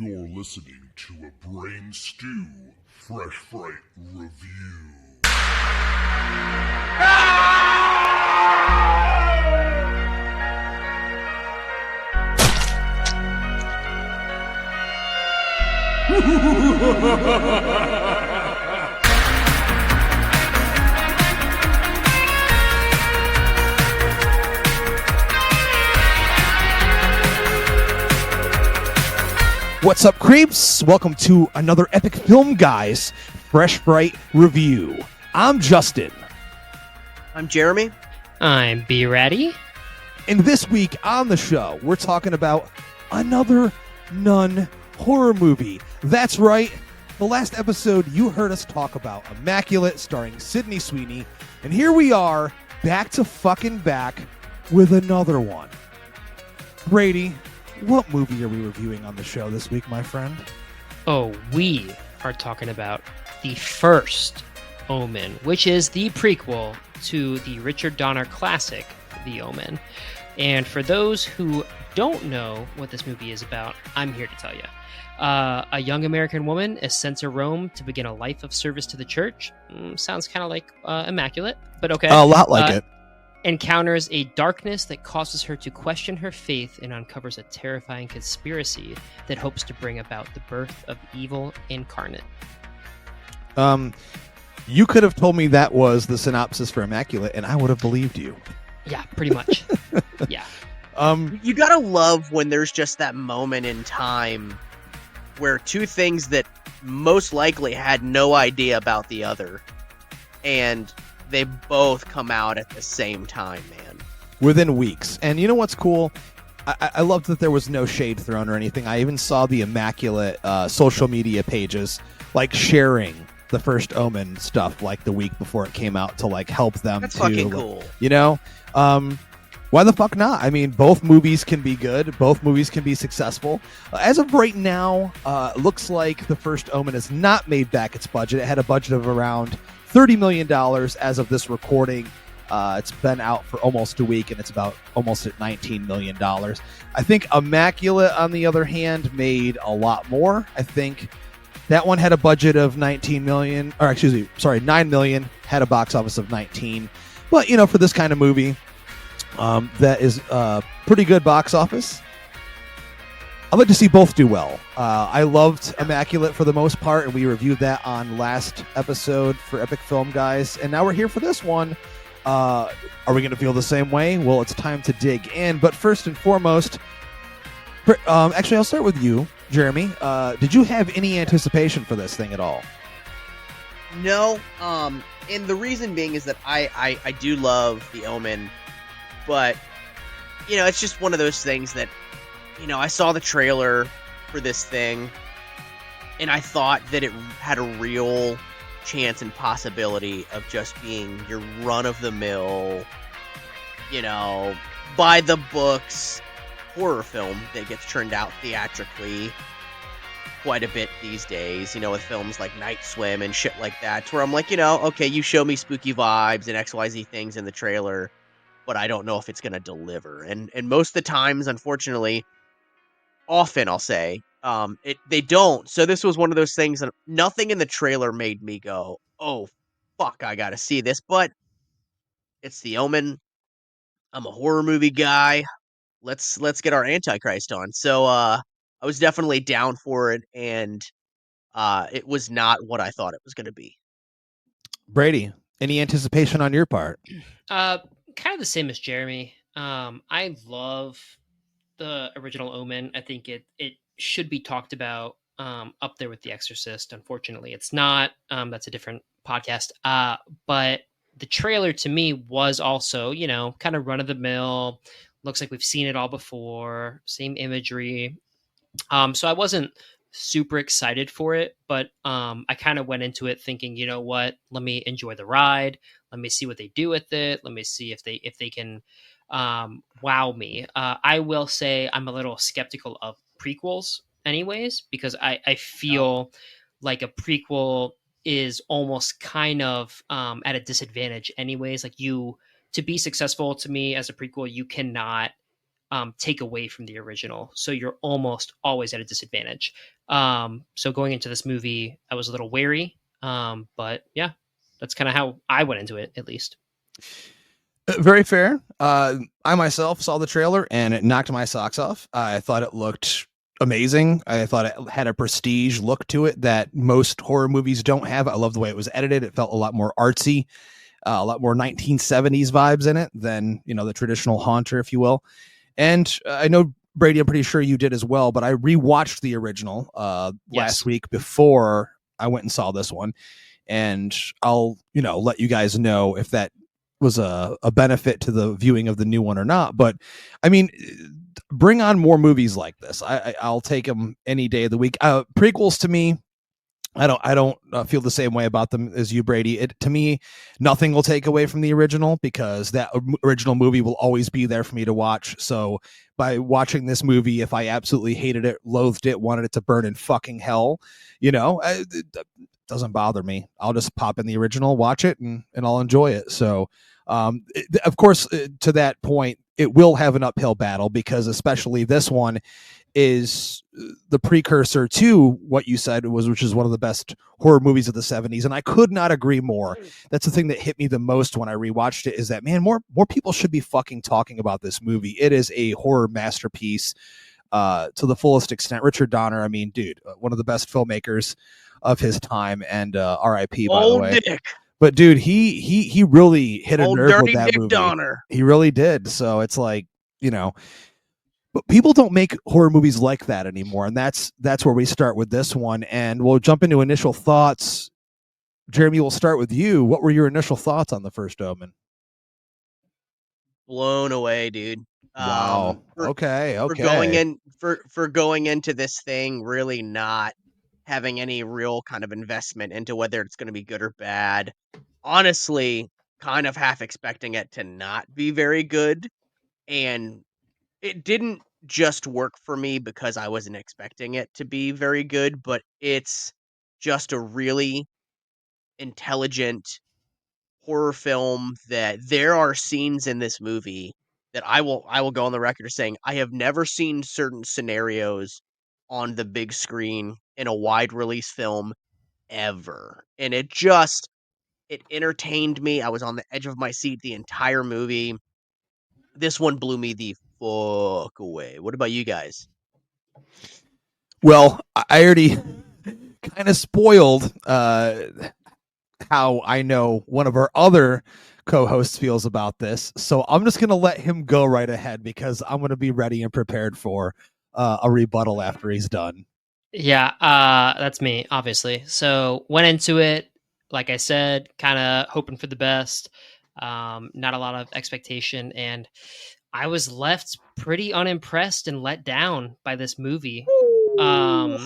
You're listening to a Brain Stew Fresh Fright review. What's up, creeps? Welcome to another Epic Film Guys Fresh Fright review. I'm Justin. I'm Jeremy. I'm BluBrry. And this week on the show, we're talking about another nun horror movie. That's right. The last episode, you heard us talk about Immaculate, starring Sydney Sweeney. And here we are, back to fucking back with another one. Brady, what movie are we reviewing on the show this week, my friend? Oh, we are talking about the First Omen, which is the prequel to the Richard Donner classic, The Omen. And for those who don't know what this movie is about, I'm here to tell you. A young American woman is sent to Rome to begin a life of service to the church. Sounds kind of like Immaculate, but okay. A lot like it. Encounters a darkness that causes her to question her faith and uncovers a terrifying conspiracy that hopes to bring about the birth of evil incarnate. You could have told me that was the synopsis for Immaculate, and I would have believed you. Yeah, pretty much. Yeah. You gotta love when there's just that moment in time where two things that most likely had no idea about the other, and they both come out at the same time, man. Within weeks. And you know what's cool? I loved that there was no shade thrown or anything. I even saw the Immaculate social media pages like sharing the First Omen stuff like the week before it came out to like help them. That's to, fucking like, cool. You know? Why the fuck not? I mean, both movies can be good. Both movies can be successful. As of right now, looks like the First Omen has not made back its budget. It had a budget of around $30 million as of this recording. It's been out for almost a week, and it's about almost at $19 million. I think Immaculate, on the other hand, made a lot more. I think that one had a budget of $9 million, had a box office of 19. But, you know, for this kind of movie, that is pretty good box office. I'd like to see both do well. I loved Immaculate for the most part, and we reviewed that on last episode for Epic Film Guys, and now we're here for this one. Are we going to feel the same way? Well, it's time to dig in, but first and foremost, actually, I'll start with you, Jeremy. Did you have any anticipation for this thing at all? No, and the reason being is that I do love The Omen, but, you know, it's just one of those things that, you know, I saw the trailer for this thing, and I thought that it had a real chance and possibility of just being your run-of-the-mill, you know, by-the-books horror film that gets turned out theatrically quite a bit these days, you know, with films like Night Swim and shit like that, where I'm like, you know, okay, you show me spooky vibes and XYZ things in the trailer, but I don't know if it's going to deliver. And most of the times, unfortunately, often I'll say, they don't. So this was one of those things that nothing in the trailer made me go, oh, fuck, I got to see this. But it's The Omen. I'm a horror movie guy. Let's get our Antichrist on. So I was definitely down for it, and it was not what I thought it was going to be. Brady, any anticipation on your part? Kind of the same as Jeremy. I love the original Omen. I think it should be talked about up there with The Exorcist. Unfortunately, it's not. That's a different podcast. But the trailer to me was also, you know, kind of run of the mill. Looks like we've seen it all before. Same imagery. So I wasn't super excited for it, but I kind of went into it thinking, you know what? Let me enjoy the ride. Let me see what they do with it. Let me see if they can wow me. I will say I'm a little skeptical of prequels anyways, because I feel like a prequel is almost kind of at a disadvantage anyways. Like, to be successful to me as a prequel, you cannot take away from the original. So you're almost always at a disadvantage. So going into this movie, I was a little wary. But yeah, that's kind of how I went into it, at least. Very fair. I myself saw the trailer and it knocked my socks off. I thought it looked amazing. I thought it had a prestige look to it that most horror movies don't have. I love the way it was edited. It felt a lot more artsy, a lot more 1970s vibes in it than, the traditional Haunter, if you will. And I know, Brady, I'm pretty sure you did as well, but I rewatched the original last week before I went and saw this one. And I'll, let you guys know if that was a benefit to the viewing of the new one or not. But I mean, bring on more movies like this. I'll take them any day of the week. Prequels, to me, I don't feel the same way about them as you, Brady. To me, nothing will take away from the original because that original movie will always be there for me to watch. So by watching this movie, if I absolutely hated it, loathed it, wanted it to burn in fucking hell, it doesn't bother me. I'll just pop in the original, watch it, and I'll enjoy it. So, of course, to that point, it will have an uphill battle because especially this one is the precursor to what you said which is one of the best horror movies of the 70s. And I could not agree more. That's the thing that hit me the most when I rewatched it is that, man, more people should be fucking talking about this movie. It is a horror masterpiece to the fullest extent. Richard Donner, I mean, dude, one of the best filmmakers of his time, and R.I.P. by the way. Dick. But dude, he really hit a nerve with that movie. Donner. He really did. So it's like, but people don't make horror movies like that anymore, and that's where we start with this one. And we'll jump into initial thoughts. Jeremy, we'll start with you. What were your initial thoughts on the First Omen? Blown away, dude. Wow. Okay. For going into this thing really not having any real kind of investment into whether it's going to be good or bad. Honestly, kind of half expecting it to not be very good. And it didn't just work for me because I wasn't expecting it to be very good, but it's just a really intelligent horror film that there are scenes in this movie that I will go on the record as saying I have never seen certain scenarios on the big screen in a wide release film ever. And it entertained me. I was on the edge of my seat the entire movie. This one blew me the fuck away. What about you guys? Well, I already kind of spoiled how I know one of our other co-hosts feels about this. So I'm just going to let him go right ahead because I'm going to be ready and prepared for a rebuttal after he's done. Yeah, that's me, obviously. So went into it, like I said, kind of hoping for the best. Not a lot of expectation, and I was left pretty unimpressed and let down by this movie. Hot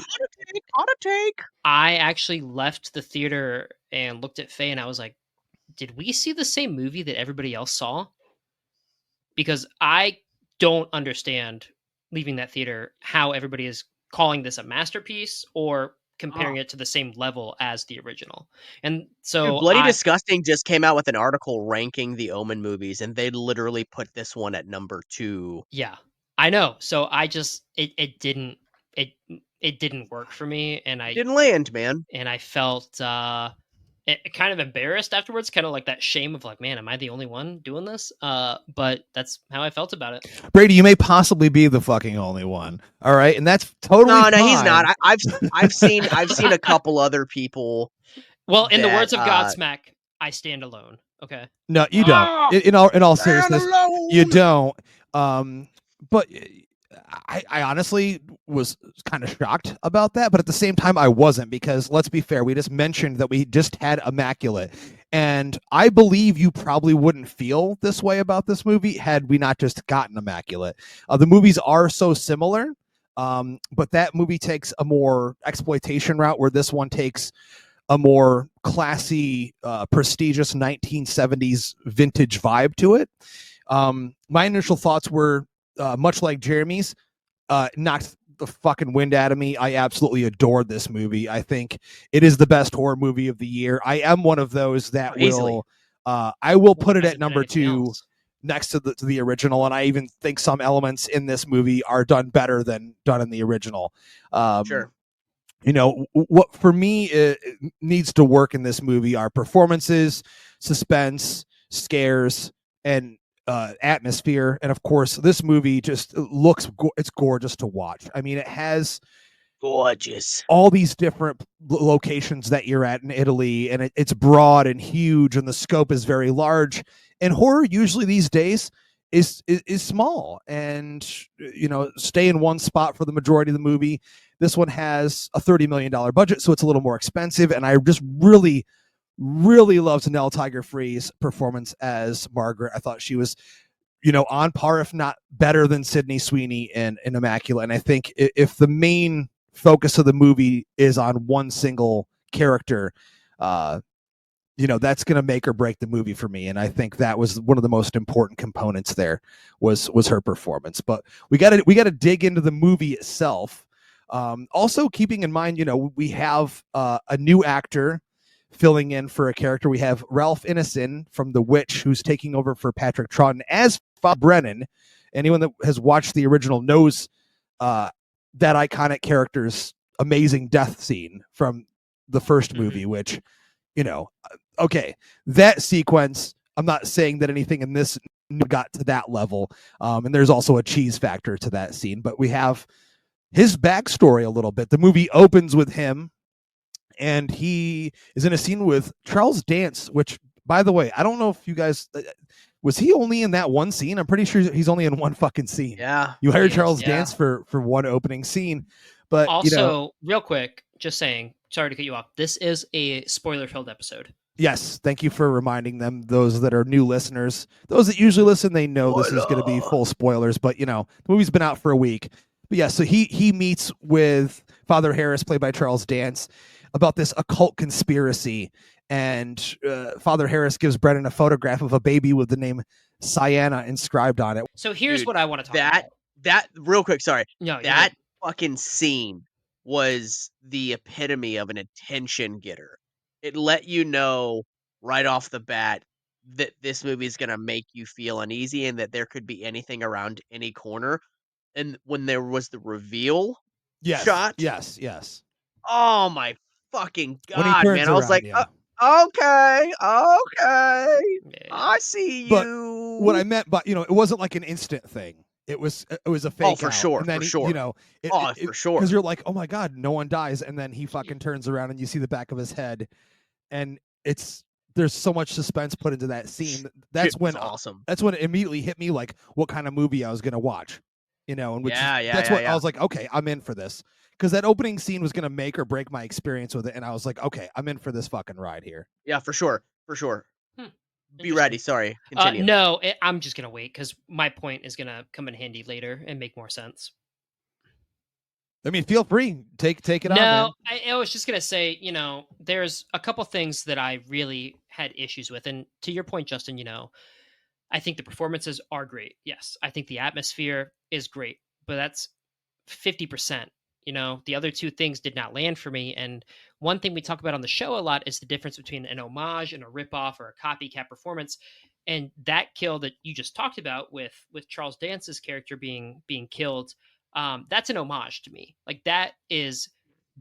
take. I actually left the theater and looked at Faye, and I was like, "Did we see the same movie that everybody else saw?" Because I don't understand leaving that theater how everybody is calling this a masterpiece or comparing it to the same level as the original. And so Dude, Bloody Disgusting just came out with an article ranking the Omen movies, and they literally put this one at number 2. Yeah, I know. So I just it didn't work for me, and I didn't land, man. And I felt kind of embarrassed afterwards, kind of like that shame of like, man, am I the only one doing this? But that's how I felt about it. Brady, you may possibly be the fucking only one. All right, and that's totally fine. No, he's not. I've seen a couple other people. Well, in the words of Godsmack, I stand alone. Okay. No, you don't. In all seriousness, you don't. But I honestly was kind of shocked about that, but at the same time I wasn't, because let's be fair, we just mentioned that we just had Immaculate, and I believe you probably wouldn't feel this way about this movie had we not just gotten Immaculate. The movies are so similar, but that movie takes a more exploitation route, where this one takes a more classy, prestigious 1970s vintage vibe to it. My initial thoughts were much like Jeremy's, knocked the fucking wind out of me. I absolutely adored this movie. I think it is the best horror movie of the year. I am one of those that I will put it at number 2, next to the original, and I even think some elements in this movie are done better than done in the original. Sure. You know, what for me it needs to work in this movie are performances, suspense, scares, and atmosphere. And of course, this movie just looks it's gorgeous to watch. I mean, it has gorgeous all these different locations that you're at in Italy, and it's broad and huge, and the scope is very large. And horror usually these days is small and, you know, stay in one spot for the majority of the movie. This one has a $30 million budget, so it's a little more expensive. And I just really loved Nell Tiger-Free's performance as Margaret. I thought she was, you know, on par, if not better than Sydney Sweeney in Immaculate. And I think if the main focus of the movie is on one single character, you know, that's going to make or break the movie for me. And I think that was one of the most important components there was her performance. But we got to dig into the movie itself. Also keeping in mind, you know, we have a new actor filling in for a character. We have Ralph Ineson from The Witch, who's taking over for Patrick Troughton as Father Brennan. Anyone that has watched the original knows that iconic character's amazing death scene from the first movie, which, you know, okay, that sequence, I'm not saying that anything in this got to that level. And there's also a cheese factor to that scene, but we have his backstory a little bit. The movie opens with him, and he is in a scene with Charles Dance, which, by the way, I don't know if you guys, was he only in that one scene? I'm pretty sure he's only in one fucking scene. Yeah. You hired Charles Dance for one opening scene. But also, you know, real quick, just saying, sorry to cut you off. This is a spoiler-filled episode. Yes, thank you for reminding them, those that are new listeners. Those that usually listen, they know this is going to be full spoilers, but, you know, the movie's been out for a week. But yeah, so he meets with Father Harris, played by Charles Dance, about this occult conspiracy. And Father Harris gives Brennan a photograph of a baby with the name Sienna inscribed on it. So here's what I want to talk about. That real quick, sorry. No, that fucking scene was the epitome of an attention getter. It let you know right off the bat that this movie is going to make you feel uneasy and that there could be anything around any corner. And when there was the reveal shot. Yes. Oh my fucking God, man. I around, was like, yeah. Okay. I see you. But what I meant, but, you know, it wasn't like an instant thing. It was a fake for out. sure, and then for sure. You know, for sure. Because you're like, oh my God, no one dies, and then he fucking turns around and you see the back of his head, and there's so much suspense put into that scene. That's when awesome. That's when it immediately hit me like what kind of movie I was gonna watch, you know. And I was like, okay, I'm in for this, because that opening scene was gonna make or break my experience with it, and I was like, okay, I'm in for this fucking ride here. Yeah, for sure. Be ready. Sorry. Continue. No, I'm just gonna wait because my point is gonna come in handy later and make more sense. I mean, feel free, take it on. No, I was just gonna say, you know, there's a couple things that I really had issues with, and to your point, Justin, you know, I think the performances are great. Yes, I think the atmosphere is great, but that's 50%. You know, the other two things did not land for me. And one thing we talk about on the show a lot is the difference between an homage and a ripoff or a copycat performance. And that kill that you just talked about with Charles Dance's character being killed, that's an homage to me. Like, that is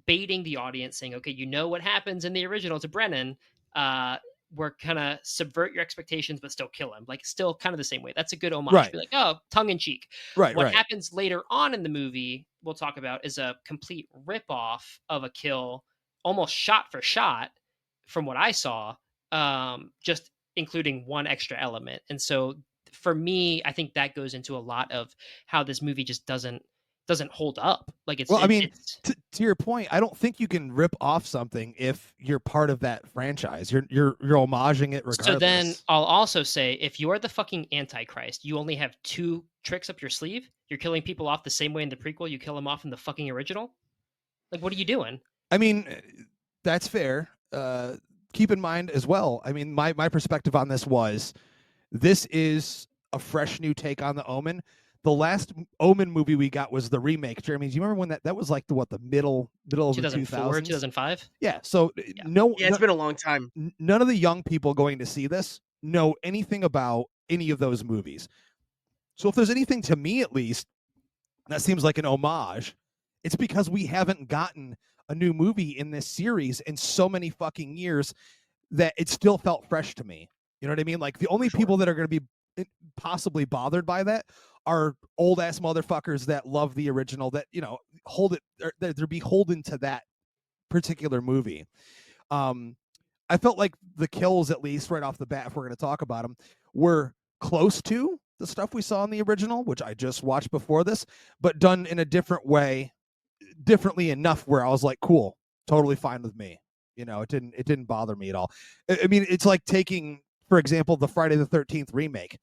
baiting the audience, saying, okay, you know what happens in the original to Brennan. We're gonna subvert your expectations, but still kill him. Like, still kind of the same way. That's a good homage. Right. Be like, oh, tongue in cheek. Right. What happens later on in the movie, we'll talk about, is a complete ripoff of a kill, almost shot for shot, from what I saw. Just including one extra element. And so, for me, I think that goes into a lot of how this movie just doesn't hold up. Like, it's, well, I mean, to your point, I don't think you can rip off something if you're part of that franchise. You're homaging it regardless. So then I'll also say, if you're the fucking Antichrist, you only have two tricks up your sleeve. You're killing people off the same way in the prequel you kill them off in the fucking original. Like, what are you doing? I mean, that's fair. Keep in mind as well, I mean, my perspective on this is a fresh new take on the Omen. The last Omen movie we got was the remake. Jeremy, do you remember when that was like the middle of the 2000s? 2005? Yeah. So it's been a long time. None of the young people going to see this know anything about any of those movies. So if there's anything, to me at least, that seems like an homage, it's because we haven't gotten a new movie in this series in so many fucking years that it still felt fresh to me. You know what I mean? Like, the only people that are going to be possibly bothered by that are old ass motherfuckers that love the original, that, you know, hold it, they're beholden to that particular movie. I felt like the kills, at least right off the bat, if we're going to talk about them, were close to the stuff we saw in the original, which I just watched before this, but done in a different way, differently enough where I was like, cool, totally fine with me. You know, it didn't bother me at all. I mean, it's like taking, for example, the Friday the 13th remake.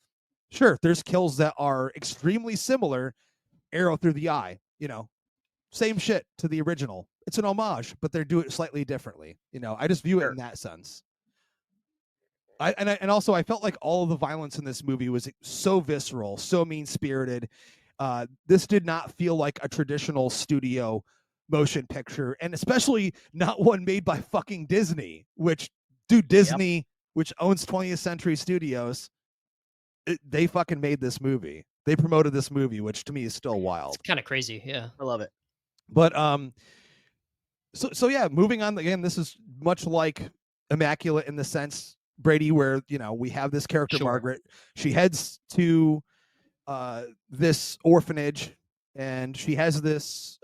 Sure, there's kills that are extremely similar, arrow through the eye, you know, same shit to the original. It's an homage, but they do it slightly differently. You know, I just view it in that sense. And also I felt like all of the violence in this movie was so visceral, so mean spirited. This did not feel like a traditional studio motion picture, and especially not one made by fucking Disney, which, dude, Disney, which owns 20th Century Studios, they fucking made this movie. They promoted this movie, which to me is still wild. It's kind of crazy. Yeah. I love it. But so yeah, moving on. Again, this is much like Immaculate in the sense, Brady, where, you know, we have this character, Sure. Margaret. She heads to this orphanage, and she has this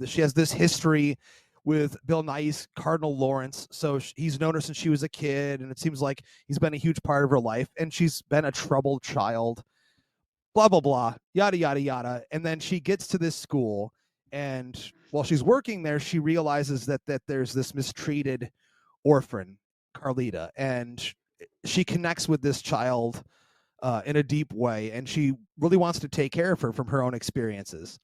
she has this history with Bill Nighy's Cardinal Lawrence. So he's known her since she was a kid, and it seems like he's been a huge part of her life, and she's been a troubled child, blah blah blah, yada yada yada. And then she gets to this school, and while she's working there, she realizes that there's this mistreated orphan, Carlita, and she connects with this child in a deep way, and she really wants to take care of her from her own experiences.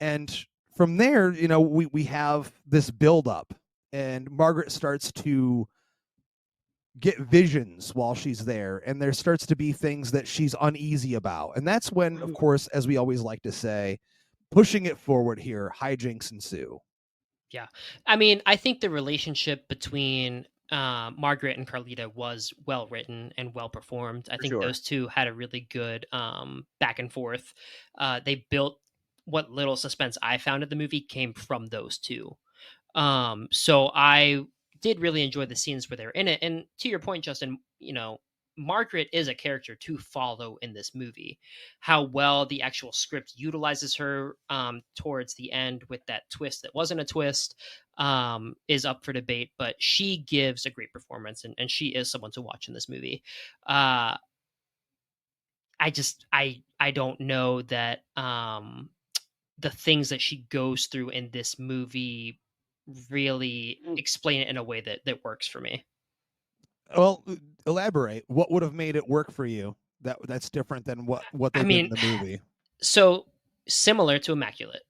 And from there, you know, we have this build up, and Margaret starts to get visions while she's there, and there starts to be things that she's uneasy about. And that's when, of course, as we always like to say, pushing it forward here, hijinks ensue. Yeah. I mean, I think the relationship between Margaret and Carlita was well written and well performed. I think those two had a really good back and forth. They built what little suspense I found in the movie came from those two. So I did really enjoy the scenes where they're in it. And to your point, Justin, you know, Margaret is a character to follow in this movie. How well the actual script utilizes her towards the end with that twist that wasn't a twist is up for debate, but she gives a great performance, and she is someone to watch in this movie. I don't know that the things that she goes through in this movie really explain it in a way that works for me. Well, elaborate. What would have made it work for you that's different than what they did in the movie? So similar to Immaculate,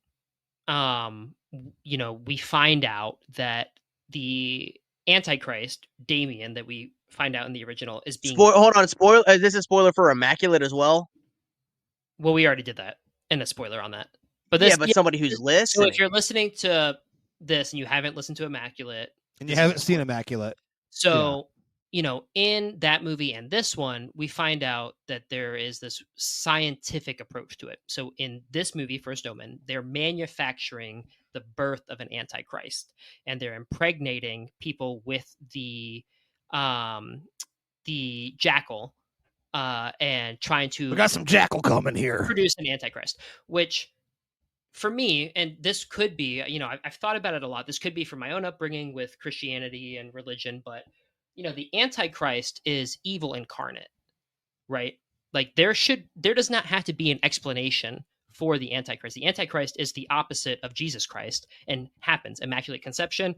you know, we find out that the Antichrist, Damien, that we find out in the original is being... Hold on, spoiler. Is this a spoiler for Immaculate as well? Well, we already did that, and a spoiler on that. But this, somebody who's listening. So if you're listening to this and you haven't listened to Immaculate, and you haven't seen Immaculate, so you know, in that movie and this one, we find out that there is this scientific approach to it. So in this movie, First Omen, they're manufacturing the birth of an Antichrist, and they're impregnating people with the jackal, and trying to... We got some jackal coming here. ...produce an Antichrist, which... For me, and this could be, you know, I've thought about it a lot. This could be from my own upbringing with Christianity and religion, but, you know, the Antichrist is evil incarnate, right? Like there does not have to be an explanation for the Antichrist. The Antichrist is the opposite of Jesus Christ and happens. Immaculate conception,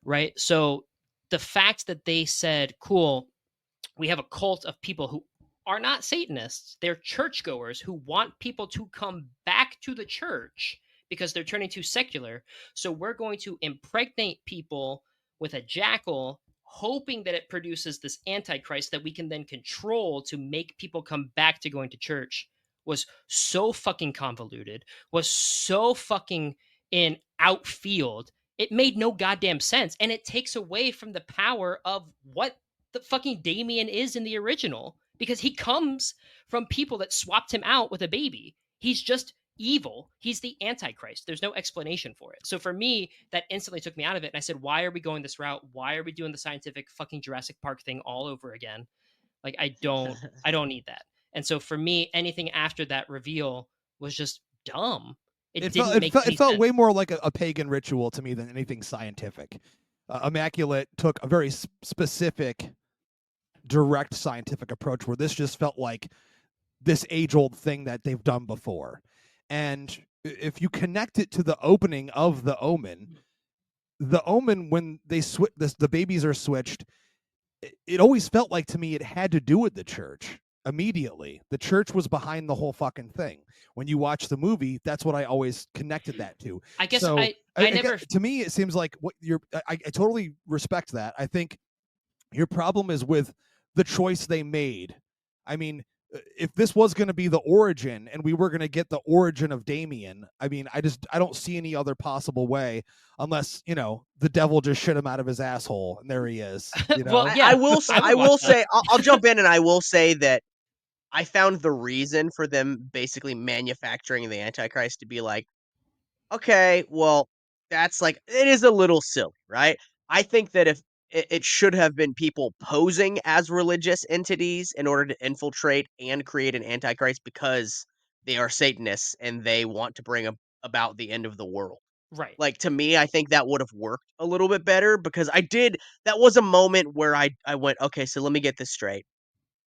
right? So the fact that they said, cool, we have a cult of people who are not Satanists. They're churchgoers who want people to come back to the church because they're turning too secular. So we're going to impregnate people with a jackal, hoping that it produces this Antichrist that we can then control to make people come back to going to church, was so fucking convoluted, was so fucking in outfield. It made no goddamn sense. And it takes away from the power of what the fucking Damien is in the original, because he comes from people that swapped him out with a baby. He's just evil. He's the Antichrist. There's no explanation for it. So for me, that instantly took me out of it. And I said, why are we going this route? Why are we doing the scientific fucking Jurassic Park thing all over again? Like, I don't need that. And so for me, anything after that reveal was just dumb. It felt way more like a pagan ritual to me than anything scientific. Immaculate took a very specific, direct scientific approach, where this just felt like this age-old thing that they've done before. And if you connect it to the opening of the Omen, when they the babies are switched, it always felt like to me it had to do with the church. Immediately, the church was behind the whole fucking thing. When you watch the movie, that's what I always connected that to. I guess so, I never. To me, it seems like what you're. I totally respect that. I think your problem is with the choice they made. I mean, if this was going to be the origin, and we were going to get the origin of Damien, I mean, I don't see any other possible way, unless the devil just shit him out of his asshole, and there he is. Well, yeah, I will say, I'll jump in, and I will say that I found the reason for them basically manufacturing the Antichrist to be like, okay, well, that's like, it is a little silly, right? I think that if it should have been people posing as religious entities in order to infiltrate and create an Antichrist, because they are Satanists and they want to bring about the end of the world. Right. Like, to me, I think that would have worked a little bit better, because that was a moment where I went, okay, so let me get this straight.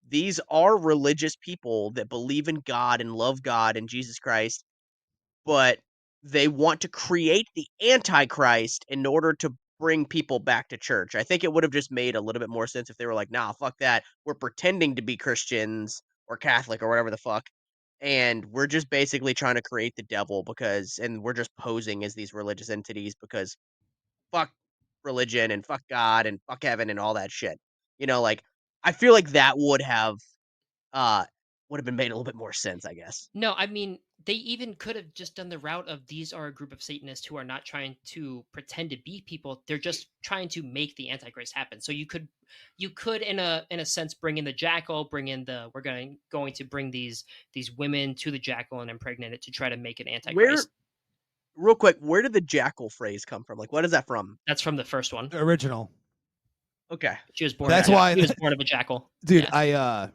These are religious people that believe in God and love God and Jesus Christ, but they want to create the Antichrist in order to bring people back to church. I think it would have just made a little bit more sense if they were like, nah, fuck that. We're pretending to be Christians or Catholic or whatever the fuck. And we're just basically trying to create the devil and we're just posing as these religious entities because fuck religion and fuck God and fuck heaven and all that shit. Like, I feel like that uh would have been made a little bit more sense, I guess. No, I mean, they even could have just done the route of, these are a group of Satanists who are not trying to pretend to be people. They're just trying to make the Antichrist happen. So you could in a sense bring in the jackal, we're going to bring these women to the jackal and impregnate it to try to make an Antichrist. Real quick, where did the jackal phrase come from? Like, what is that from? That's from the first one. Original. Okay. She was born. That's why she was born of a jackal. Dude, yeah.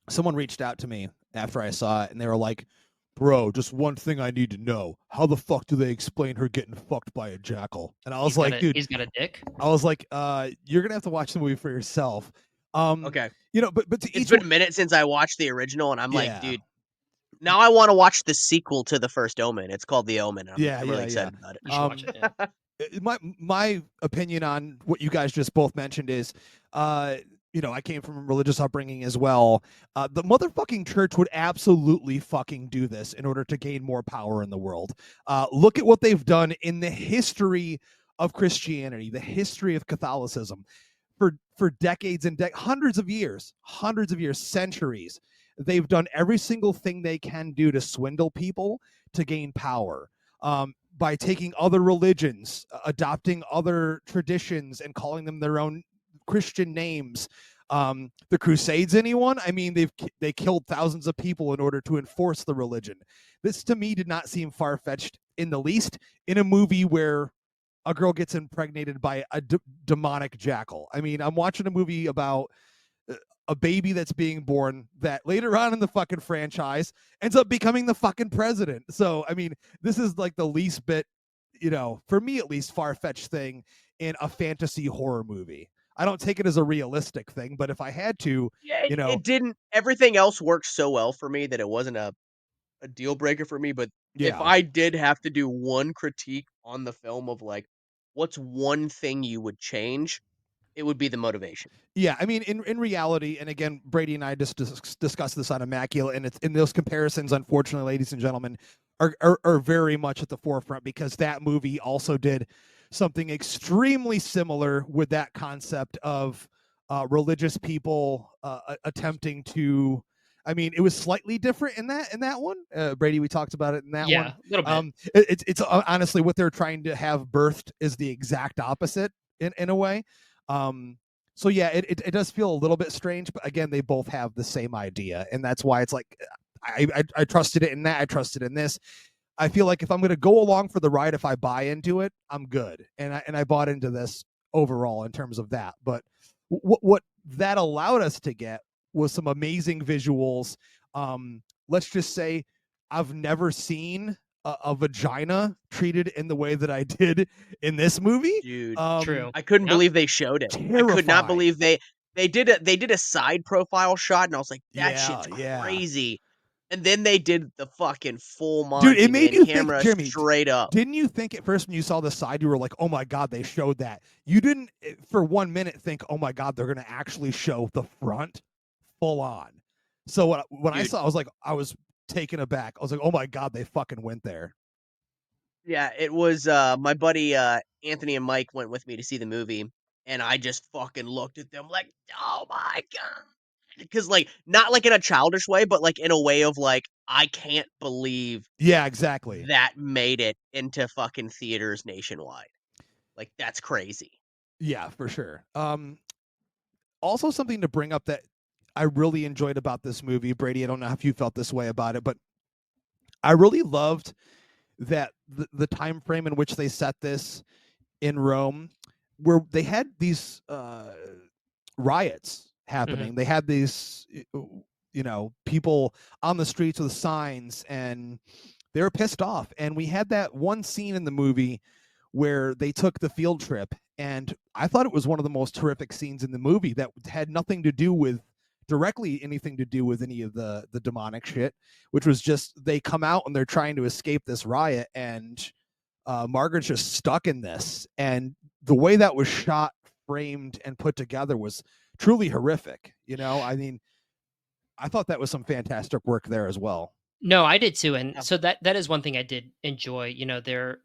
Someone reached out to me after I saw it, and they were like, bro, just one thing I need to know. How the fuck do they explain her getting fucked by a jackal? And I was dude. He's got a dick? I was like, you're going to have to watch the movie for yourself. Okay. But it's been a minute since I watched the original, and I'm like, dude, now I want to watch the sequel to The First Omen. It's called The Omen. I'm really excited about it. You should watch it, yeah. My opinion on what you guys just both mentioned is, I came from a religious upbringing as well. The motherfucking church would absolutely fucking do this in order to gain more power in the world. Look at what they've done in the history of Christianity, the history of Catholicism, for decades and hundreds of years, centuries. They've done every single thing they can do to swindle people to gain power. By taking other religions, adopting other traditions, and calling them their own Christian names. The Crusades, anyone? I mean, they killed thousands of people in order to enforce the religion. This to me did not seem far-fetched in the least in a movie where a girl gets impregnated by a demonic jackal. I mean, I'm watching a movie about a baby that's being born that later on in the fucking franchise ends up becoming the fucking president. So, I mean, this is like the least bit, for me at least, far-fetched thing in a fantasy horror movie. I don't take it as a realistic thing, but if I had to, it didn't. Everything else worked so well for me that it wasn't a deal breaker for me. But if I did have to do one critique on the film of like, what's one thing you would change, it would be the motivation. Yeah, I mean, in reality, and again, Brady and I just discussed this on Immaculate, and it's in those comparisons, unfortunately, ladies and gentlemen, are very much at the forefront, because that movie also did something extremely similar with that concept of religious people attempting to. I mean, it was slightly different in that one. Brady, we talked about it in that one. Yeah, a little bit. It's honestly what they're trying to have birthed is the exact opposite in a way. So yeah, it does feel a little bit strange, but again, they both have the same idea, and that's why it's like I trusted it in that, I trusted in this. I feel like if I'm going to go along for the ride, if I buy into it, I'm good, and I bought into this overall in terms of that. But what that allowed us to get was some amazing visuals. Let's just say I've never seen a vagina treated in the way that I did in this movie. Dude, True. I couldn't Yep. believe they showed it. I could not believe they did a side profile shot, and I was like, that shit's crazy. And then they did the fucking full Dude, Monty it made Man you think, camera Jimmy, straight up. didn't you think at first when you saw the side, you were like, oh my God, they showed that? You didn't for 1 minute think, oh my God, they're going to actually show the front full on. So when I saw, I was taken aback. I was like, oh my God, they fucking went there. Yeah, it was my buddy Anthony and Mike went with me to see the movie, and I just fucking looked at them like, oh my God. Because like not like in a childish way, but like in a way of like, I can't believe Yeah, exactly. that made it into fucking theaters nationwide. Like that's crazy. Yeah, for sure. Also something to bring up that I really enjoyed about this movie, Brady, I don't know if you felt this way about it, but I really loved that the time frame in which they set this in Rome, where they had these riots happening. They had these, people on the streets with signs, and they were pissed off. And we had that one scene in the movie where they took the field trip, and I thought it was one of the most horrific scenes in the movie that had nothing to do with directly anything to do with any of the demonic shit, which was just they come out and they're trying to escape this riot, and Margaret's just stuck in this, and the way that was shot, framed, and put together was truly horrific. I mean, I thought that was some fantastic work there as well. No, I did too, and so that is one thing I did enjoy.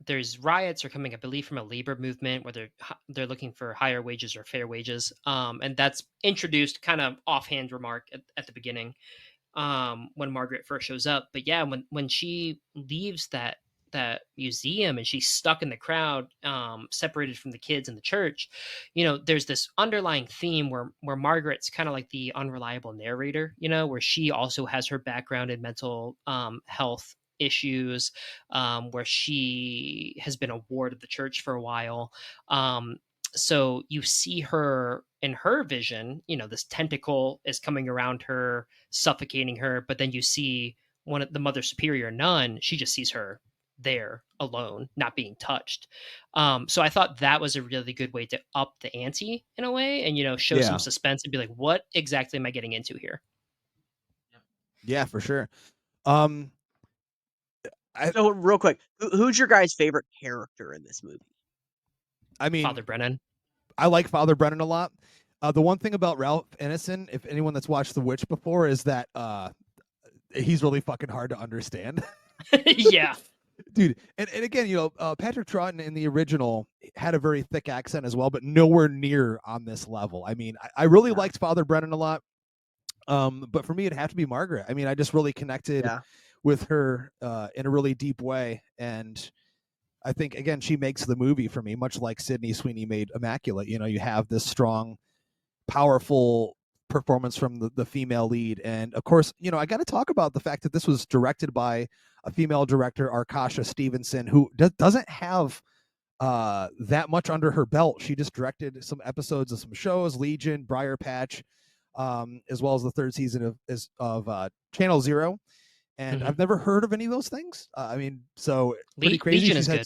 There's riots are coming, I believe, from a labor movement where they're looking for higher wages or fair wages, and that's introduced kind of offhand remark at the beginning, when Margaret first shows up. But yeah, when she leaves that museum and she's stuck in the crowd, separated from the kids in the church, there's this underlying theme where Margaret's kind of like the unreliable narrator, where she also has her background in mental health issues, where she has been a ward of the church for a while. So you see her in her vision, this tentacle is coming around her, suffocating her, but then you see one of the Mother Superior nun, she just sees her there alone, not being touched. So I thought that was a really good way to up the ante in a way, and show some suspense and be like, what exactly am I getting into here? Yeah, for sure. So real quick, who's your guys' favorite character in this movie? I mean, Father Brennan. I like Father Brennan a lot. The one thing about Ralph Ineson, if anyone that's watched The Witch before, is that he's really fucking hard to understand. Yeah. Dude, and again, Patrick Troughton in the original had a very thick accent as well, but nowhere near on this level. I mean, I really liked Father Brennan a lot, but for me, it'd have to be Margaret. I mean, I just really connected with her in a really deep way, and I think, again, she makes the movie for me, much like Sydney Sweeney made Immaculate. You have this strong, powerful performance from the female lead, and of course, I got to talk about the fact that this was directed by a female director, Arkasha Stevenson, who doesn't have that much under her belt. She just directed some episodes of some shows, Legion, Briar Patch, as well as the third season of Channel Zero, and I've never heard of any of those things. I mean, so pretty crazy. Legion is good.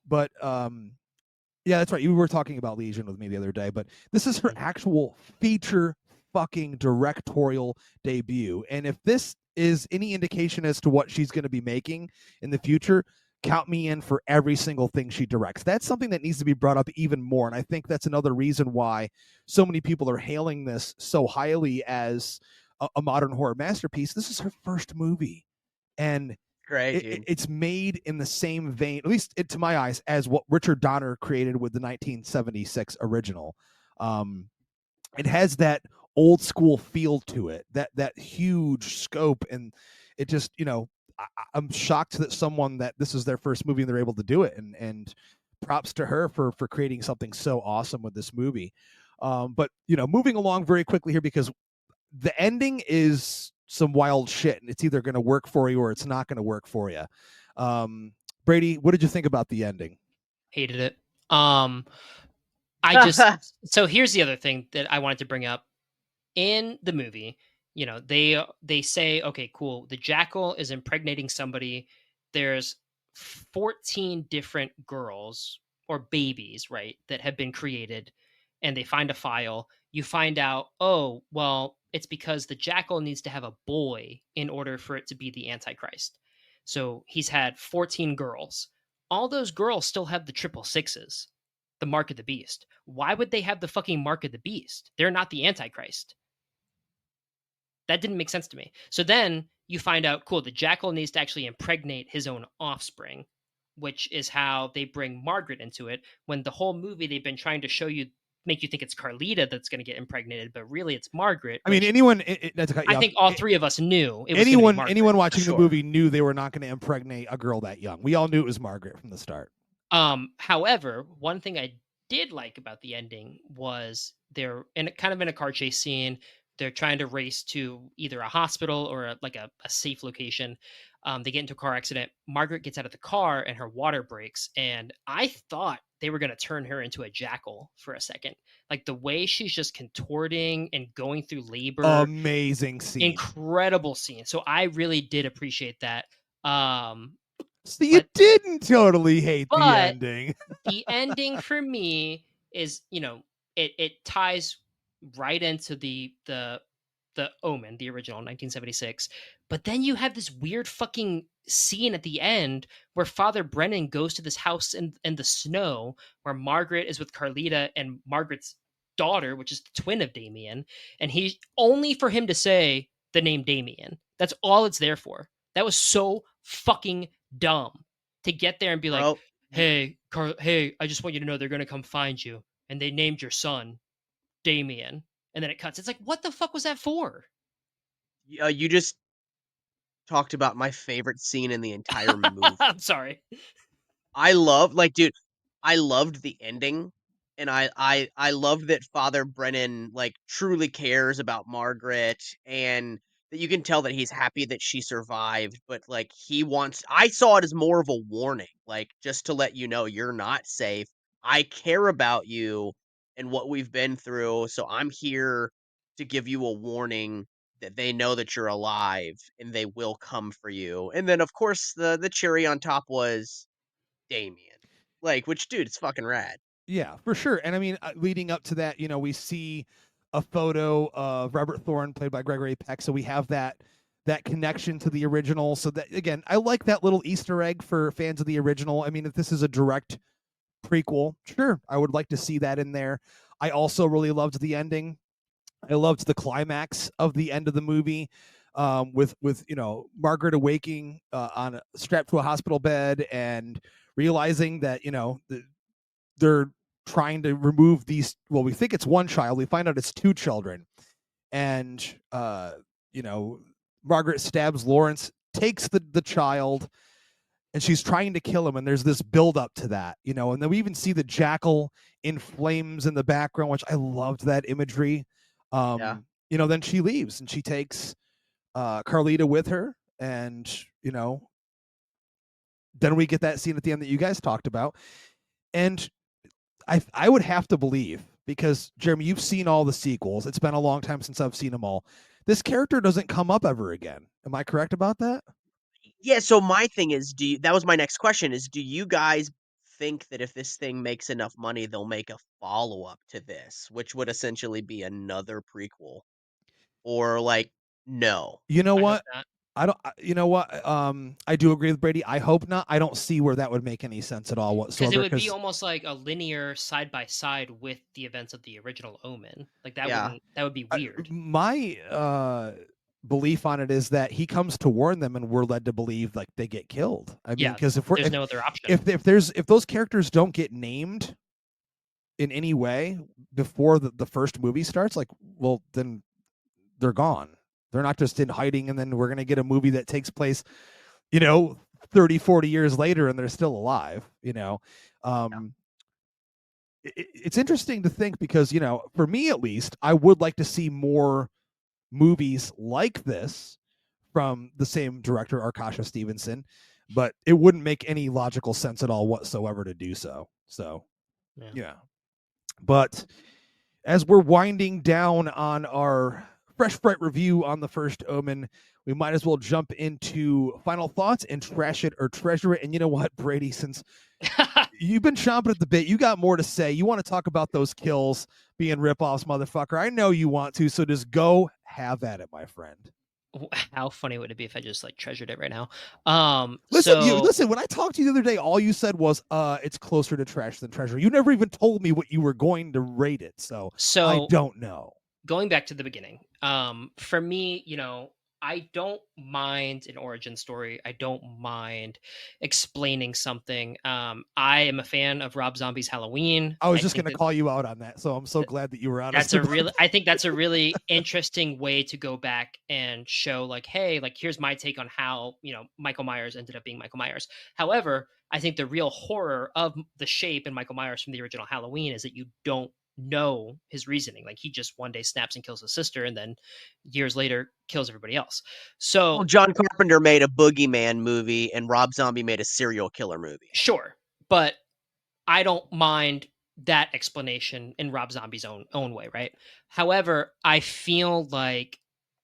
But yeah, that's right. You were talking about Legion with me the other day, but this is her actual feature fucking directorial debut. And if this is any indication as to what she's going to be making in the future, count me in for every single thing she directs. That's something that needs to be brought up even more. And I think that's another reason why so many people are hailing this so highly as a modern horror masterpiece. This is her first movie. And it's made in the same vein, at least to my eyes, as what Richard Donner created with the 1976 original. It has that old school feel to it, that huge scope, and it just, I'm shocked that this is their first movie and they're able to do it, and props to her for creating something so awesome with this movie. But moving along very quickly here, because the ending is some wild shit, and it's either going to work for you or it's not going to work for you. Brady, what did you think about the ending? Hated it. I just so here's the other thing that I wanted to bring up. In the movie, they say, okay, cool, the jackal is impregnating somebody. There's 14 different girls or babies, right, that have been created, and they find a file. You find out, oh, well, it's because the jackal needs to have a boy in order for it to be the Antichrist. So he's had 14 girls. All those girls still have the triple sixes, the mark of the beast. Why would they have the fucking mark of the beast? They're not the Antichrist. That didn't make sense to me. So then you find out, cool, the jackal needs to actually impregnate his own offspring, which is how they bring Margaret into it. When the whole movie they've been trying to make you think it's Carlita that's going to get impregnated, but really it's Margaret. I mean, anyone. I think all three of us knew it was anyone watching sure. the movie knew they were not going to impregnate a girl that young. We all knew it was Margaret from the start. However, one thing I did like about the ending was they're in a car chase scene. They're trying to race to either a hospital or a safe location. They get into a car accident. Margaret gets out of the car and her water breaks. And I thought they were going to turn her into a jackal for a second. Like the way she's just contorting and going through labor. Amazing scene. Incredible scene. So I really did appreciate that. So you didn't totally hate the ending. The ending for me is, it ties right into the Omen, the original 1976. But then you have this weird fucking scene at the end where Father Brennan goes to this house in the snow where Margaret is with Carlita and Margaret's daughter, which is the twin of Damien, and he only for him to say the name Damien. That's all it's there for. That was so fucking dumb to get there and be like, hey, I just want you to know they're going to come find you. And they named your son Damien. And then it cuts. It's like, what the fuck was that for? You just talked about my favorite scene in the entire movie. I'm sorry. I loved the ending, and I love that Father Brennan truly cares about Margaret, and that you can tell that he's happy that she survived, but I saw it as more of a warning, just to let you know you're not safe. I care about you and what we've been through, so I'm here to give you a warning that they know that you're alive and they will come for you. And then of course the cherry on top was Damien. Which, dude, it's fucking rad. Yeah, for sure. And I mean, leading up to that, we see a photo of Robert Thorne played by Gregory Peck, so we have that connection to the original. So that, again, I like that little Easter egg for fans of the original. I mean, if this is a direct prequel, sure, I would like to see that in there. I also really loved the ending. I loved the climax of the end of the movie, with Margaret awaking strapped to a hospital bed and realizing that they're trying to remove these. Well, we think it's one child. We find out it's two children, and Margaret stabs Lawrence, takes the child, and she's trying to kill him. And there's this build up to that, and then we even see the jackal in flames in the background, which I loved that imagery. Then she leaves and she takes Carlita with her, and then we get that scene at the end that you guys talked about. And I would have to believe, because Jeremy, you've seen all the sequels. It's been a long time since I've seen them all. This character doesn't come up ever again. Am I correct about that? Yeah, so my thing is, that was my next question, is do you guys think that if this thing makes enough money, they'll make a follow-up to this, which would essentially be another prequel? Or no? You know what? I don't. You know what? I do agree with Brady. I hope not. I don't see where that would make any sense at all whatsoever. Because it would be almost like a linear side by side with the events of the original Omen. Like that would be weird. My belief on it is that he comes to warn them, and we're led to believe they get killed. I mean, because there's no other option. If those characters don't get named in any way before the first movie starts, well, then they're gone. They're not just in hiding, and then we're going to get a movie that takes place, 30, 40 years later, and they're still alive, it's interesting to think because, you know, for me at least, I would like to see more movies like this from the same director, Arkasha Stevenson, but it wouldn't make any logical sense at all whatsoever to do so. So, yeah. But as we're winding down on our Fresh Fright review on the First Omen, we might as well jump into final thoughts and trash it or treasure it. And you know what, Brady, since you've been chomping at the bit, you got more to say. You want to talk about those kills being ripoffs, motherfucker. I know you want to, so just go have at it, my friend. How funny would it be if I just like treasured it right now? Listen. When I talked to you the other day, all you said was, "It's closer to trash than treasure." You never even told me what you were going to rate it, so I don't know. Going back to the beginning, for me, you know, I don't mind an origin story. I don't mind explaining something. I am a fan of Rob Zombie's Halloween. I was just going to call you out on that, so I'm so glad that you were honest. I think that's a really interesting way to go back and show, like, hey, like, here's my take on how, you know, Michael Myers ended up being Michael Myers. However, I think the real horror of the Shape and Michael Myers from the original Halloween is that you don't know his reasoning. Like, he just one day snaps and kills his sister, and then years later kills everybody else. So John Carpenter made a boogeyman movie, and Rob Zombie made a serial killer movie. Sure, but I don't mind that explanation in Rob Zombie's own way, right? However, I feel like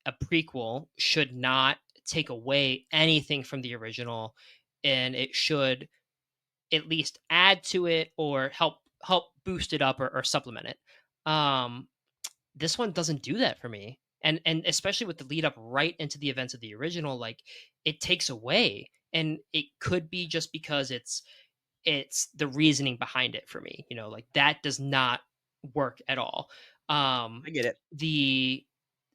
a prequel should not take away anything from the original, and it should at least add to it or help boost it up or supplement it. This one doesn't do that for me, and especially with the lead up right into the events of the original, like, it takes away, and it could be just because it's the reasoning behind it for me, you know, like, that does not work at all. I get it. The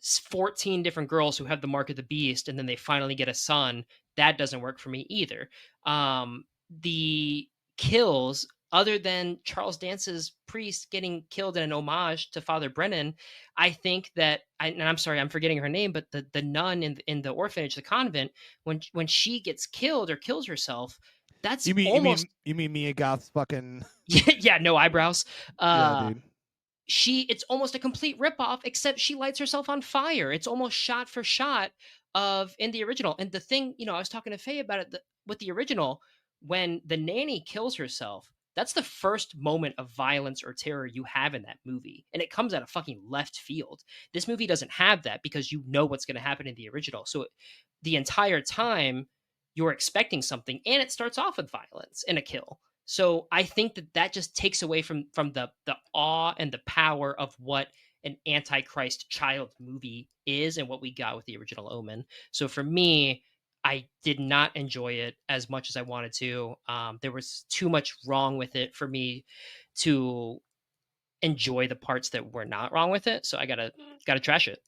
14 different girls who have the mark of the beast and then they finally get a son, that doesn't work for me either. The kills, other than Charles Dance's priest getting killed in an homage to Father Brennan, I think that and I'm sorry, I'm forgetting her name, but the nun in the orphanage, the convent, when she gets killed or kills herself, that's you almost you mean Mia Goth's fucking yeah, no eyebrows. Yeah, dude. It's almost a complete ripoff, except she lights herself on fire. It's almost shot for shot of in the original. And the thing, you know, I was talking to Faye about it with the original, when the nanny kills herself, that's the first moment of violence or terror you have in that movie. And it comes out of fucking left field. This movie doesn't have that because you know what's going to happen in the original. So the entire time you're expecting something, and it starts off with violence and a kill. So I think that just takes away from the awe and the power of what an Antichrist child movie is and what we got with the original Omen. So for me, I did not enjoy it as much as I wanted to. There was too much wrong with it for me to enjoy the parts that were not wrong with it. So I gotta trash it.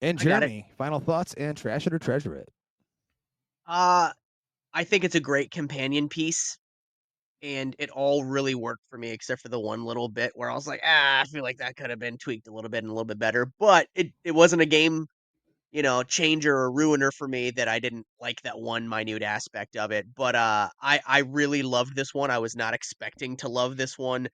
And Jeremy, final thoughts and trash it or treasure it. I think it's a great companion piece, and it all really worked for me except for the one little bit where I was like, I feel like that could have been tweaked a little bit and a little bit better. But it wasn't a game, you know, changer or ruiner for me that I didn't like that one minute aspect of it. But I really loved this one. I was not expecting to love this one.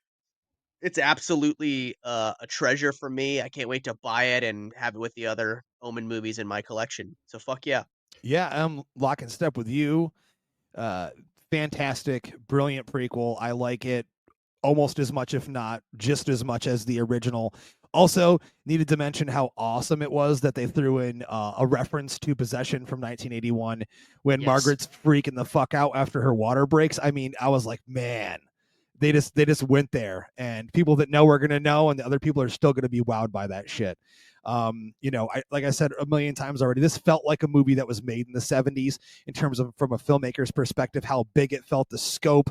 It's absolutely a treasure for me. I can't wait to buy it and have it with the other Omen movies in my collection. So fuck yeah. Yeah, I'm lock and step with you. Fantastic, brilliant prequel. I like it almost as much, if not just as much as the original. Also, needed to mention how awesome it was that they threw in a reference to Possession from 1981 when Margaret's freaking the fuck out after her water breaks. I mean, I was like, man, they just went there, and people that know are gonna know, and the other people are still gonna be wowed by that shit. You know, like I said a million times already, this felt like a movie that was made in the 70s in terms of, from a filmmaker's perspective, how big it felt, the scope,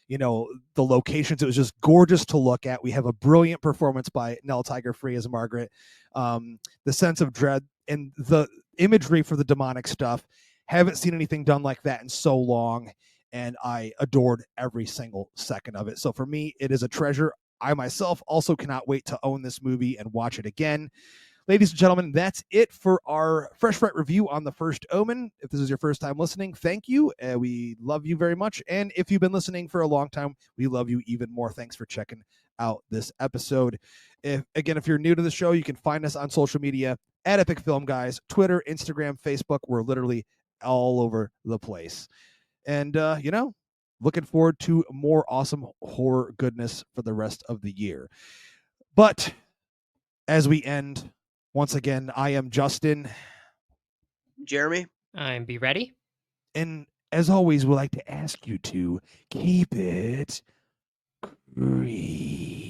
you know, the locations. It was just gorgeous to look at. We have a brilliant performance by Nell Tiger Free as Margaret. The sense of dread and the imagery for the demonic stuff. Haven't seen anything done like that in so long, and I adored every single second of it. So for me, it is a treasure. I myself also cannot wait to own this movie and watch it again. ladies and gentlemen, that's it for our Fresh Fright review on the First Omen. If this is your first time listening, thank you. We love you very much. And if you've been listening for a long time, we love you even more. Thanks for checking out this episode. If you're new to the show, you can find us on social media at Epic Film Guys, Twitter, Instagram, Facebook. We're literally all over the place. And, looking forward to more awesome horror goodness for the rest of the year. But as we end, once again, I am Justin. Jeremy? I'm Be Ready. And as always, we'd like to ask you to keep it creepy.